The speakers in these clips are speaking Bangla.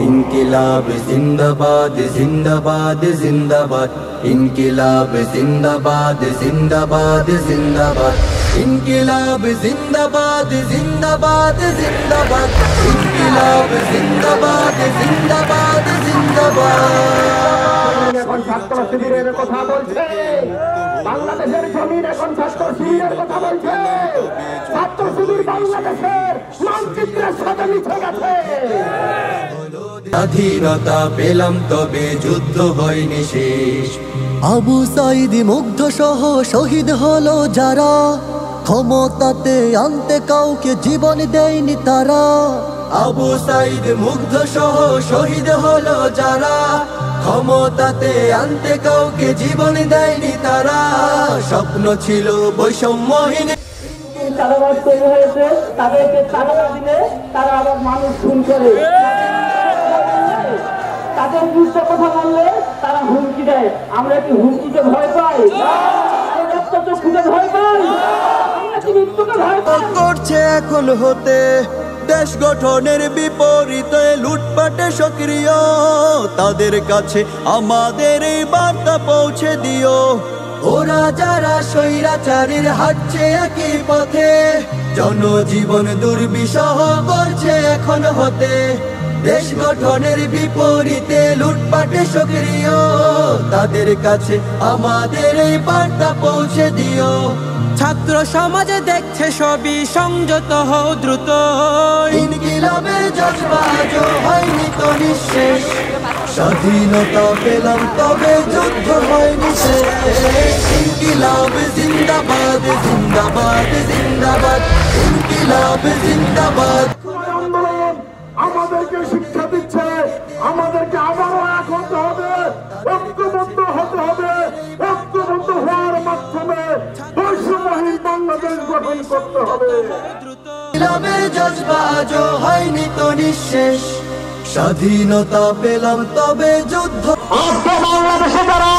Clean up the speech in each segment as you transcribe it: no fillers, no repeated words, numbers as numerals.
ইনকিলাব জিন্দাবাদ জিন্দাবাদ জিন্দাবাদ ইনকিলাব জিন্দাবাদ জিন্দাবাদ জিন্দাবাদ ইনকিলাব জিন্দাবাদ জিন্দাবাদ জিন্দাবাদ ইনকিলাব জিন্দাবাদ জিন্দাবাদ জিন্দাবাদ। এখন ছাত্র শিবিরের কথা বলছে, বাংলাদেশের জমিন এখন ছাত্র শিবিরের কথা বলছে। ছাত্র শিবির বাংলাদেশের মানচিত্রের সাথে মিশে গেছে। স্বাধীনতা পেলাম তবে যুদ্ধ হয়নি শেষ। আবু সাইদ মুগ্ধ সহ শহীদ হলো যারা, ক্ষমতাতে আনতে কাউকে জীবন দেয়নি তারা। আবু সাইদ মুগ্ধ সহ শহীদ হলো যারা, ক্ষমতাতে আনতে কাউকে জীবন দেয়নি তারা। স্বপ্ন ছিল বৈষম্যহীন, চাঁদাবাজ তৈরি হয়েছে, তাদেরকে চাঁদা দিলে তারা আবার মানুষ খুন করে। তাদের বিরুদ্ধে কথা বললে তারা হুমকি দেয়। আমরা কি হুমকিকে ভয় পাই? খুঁজে ভয় পাই? আমরা কি মৃত্যুকে ভয় পাই? করছে এখন হতে দেশ গঠনের বিপরীতে লুটপাটে সক্রিয়। তাদের কাছে আমাদের এই বার্তা পৌঁছে দিও। ওরা যারা স্বৈরাচারীর হাঁটছে একই পথে, জনজীবন দুর্বিষহ করছে এখন হতে। দেশ গঠনের বিপরীতে লুটপাটে সক্রিয়, তাদের কাছে আমাদের এই বার্তা পৌঁছে দিও। ছাত্র সমাজে দেখছে সবই, সংযত হও দ্রুত। ইনকিলাবের জজবা আজও হয়নি তো নিঃশেষ। স্বাধীনতা পেলাম তবে যুদ্ধ হয়নি শেষ। ইনকিলাব জিন্দাবাদ জিন্দাবাদ জিন্দাবাদ ইনকিলাব জিন্দাবাদ। আন্দোলন আমাদেরকে শিক্ষা দিচ্ছে, আমাদেরকে আবারও এক হতে হবে, ঐক্যবদ্ধ হতে হবে। ঐক্যবদ্ধ হওয়ার মাধ্যমে বৈষম্যহীন বাংলাদেশ গঠন করতে হবে। ইনকিলাবের জজবা আজও হয়নি তো নিঃশেষ। স্বাধীনতা পেলাম তবে যুদ্ধ। আজকে বাংলাদেশে যারা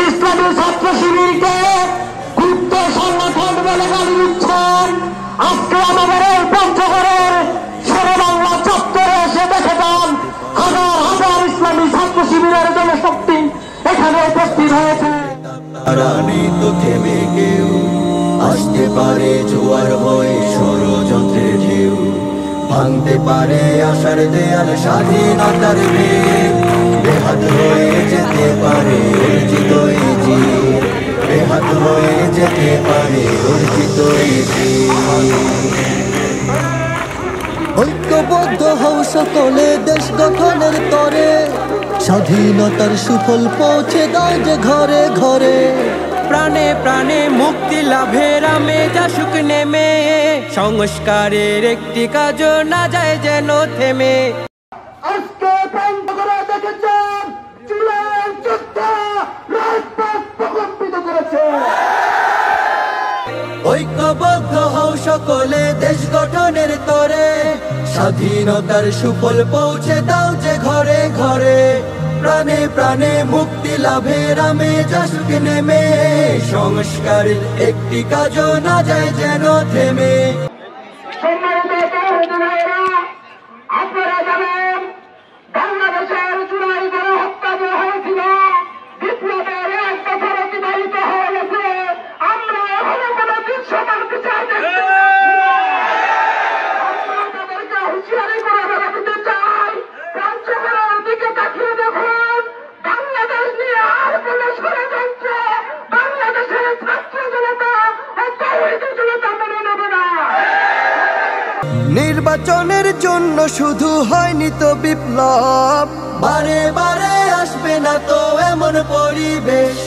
ইসলামী ছাত্র শিবিরকে গুপ্ত সংগঠন বলে গালি দিচ্ছেন, আজকে আমাদের এই পঞ্চগড়ের শেরে বাংলা চত্বরে এসে দেখে যান, হাজার হাজার ইসলামী ছাত্র শিবিরের জনশক্তি এখানে উপস্থিত হয়েছে। তারা নেই তো থেমে কেউ, আসতে পারে জোয়ার হয়ে ষড়যন্ত্রের ঢেউ। ভাঙতে পারে আশার দেয়াল স্বাধীনতার বেগ। বেহাত হয়ে যেতে পারে অর্জিত এই জিত, বেহাত হয়ে যেতে পারে অর্জিত এই জিত। ঐক্যবদ্ধ হও সকলে দেশ গঠনের তরে, স্বাধীনতার সুফল পৌঁছে দাও যে ঘরে ঘরে। প্রাণে প্রাণে মুক্তি লাভের আমেজ আসুক নেমে, সংস্কারের একটি কাজও না যায় যেন থেমে। আজকে বন্ধ করে দেখেছেন, জুলাই যুদ্ধ রাজপথ প্রকম্পিত করেছে। ঐক্যবদ্ধ হও সকলে দেশ গঠনের তরে, স্বাধীনতার সুফল পৌঁছে দাও যে ঘরে ঘরে। প্রাণে প্রাণে মুক্তি লাভের আমেজ আসুক নেমে, সংস্কারের একটি কাজও না যায় যেন থেমে। আপনারা জানেন বাংলাদেশের জুলাই গণহত্যা যে হয়েছিল, বিপ্লবের 1 বছর অতিবাহিত হয়ে গেছে। আমরা এখনো কোনো দৃশ্যমান বিচার দেখতে তাদেরকে হুঁশিয়ারি করে বলে দিতে চাই, পঞ্চগড়ের দিকে তাকিয়ে দেখুন। বাংলাদেশ নিয়ে আর কোনো ষড়যন্ত্র বাংলাদেশের ছাত্র জনতা ও তৌহিদি জনতা মেনে নেবে না। নির্বাচনের জন্য শুধু হয়নি তো বিপ্লব, বারে বারে আসবে না তো এমন পরিবেশ।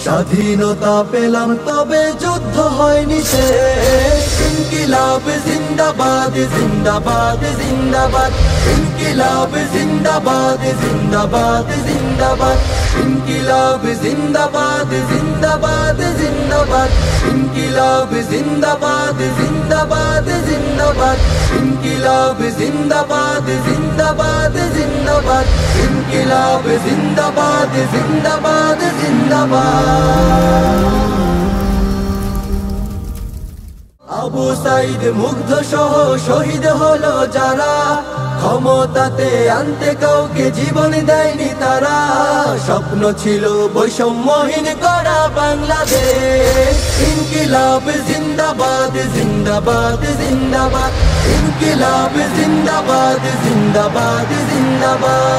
স্বাধীনতা পেলাম তবে যুদ্ধ হয়নি শেষ। ইনকিলাব জিন্দাবাদ জিন্দাবাদ জিন্দাবাদ ইনকিলাব জিন্দাবাদ জিন্দাবাদ জিন্দাবাদ ইনকিলাব জিন্দাবাদ জিন্দাবাদ জিন্দাবাদ ইনকিলাব জিন্দাবাদ জিন্দাবাদ জিন্দাবাদ ইনকিলাব জিন্দাবাদ জিন্দাবাদ জিন্দাবাদ ইনকিলাব জিন্দাবাদ জিন্দাবাদ জিন্দাবাদ। আবু সাইদ মুগ্ধ সহ শহীদ হলো যারা, ক্ষমতাতে আনতে কাউকে জীবন দেয়নি তারা। স্বপ্ন ছিল বৈষম্যহীন করা বাংলাদেশ। ইনকিলাব জিন্দাবাদ জিন্দাবাদ জিন্দাবাদ, ইনকিলাব জিন্দাবাদ জিন্দাবাদ জিন্দাবাদ।